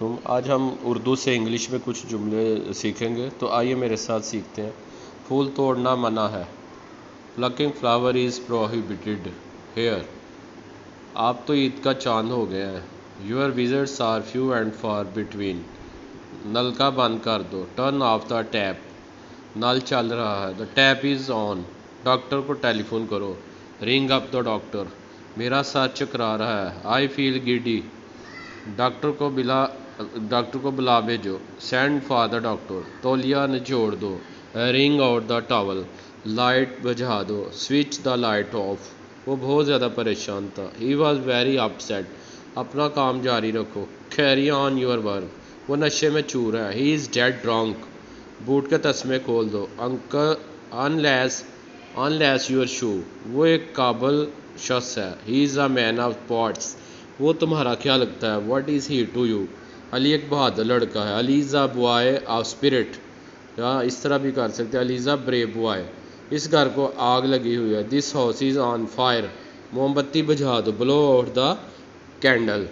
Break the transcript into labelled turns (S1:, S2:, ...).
S1: वालेकुम। आज हम उर्दू से इंग्लिश में कुछ जुमले सीखेंगे, तो आइए मेरे साथ सीखते हैं। फूल तोड़ना मना है। Plucking flower is prohibited here. आप तो ईद का चांद हो गए हैं। Your visits are few and far between. नल का बंद कर दो। Turn off the tap. नल चल रहा है। The tap is on. Doctor को टेलीफोन करो। Ring up the doctor. मेरा सर चकरा रहा है। I feel giddy. डॉक्टर को बिला डॉक्टर को बुला भेजो। Send for the doctor. तौलिया निचोड़ दो। Ring out the towel. Light बुझा दो। Switch the light of. वो बहुत ज़्यादा परेशान था। He was very upset. अपना काम जारी रखो। Carry on your work. वो नशे में चूर है। He is dead drunk. Boot के तस्मे खोल दो। अंकल अनलेस अनलेस योर शू। वो एक काबल शख्स है। He is a man of pots. वो तुम्हारा क्या लगता है? What is he to you? Ali एक बहादुर लड़का है। Ali is a boy of spirit. या इस तरह भी कर सकते हैं, Ali is a brave boy. इस घर को आग लगी हुई है। This house is on fire. मोमबत्ती बुझा दो। Blow out the candle.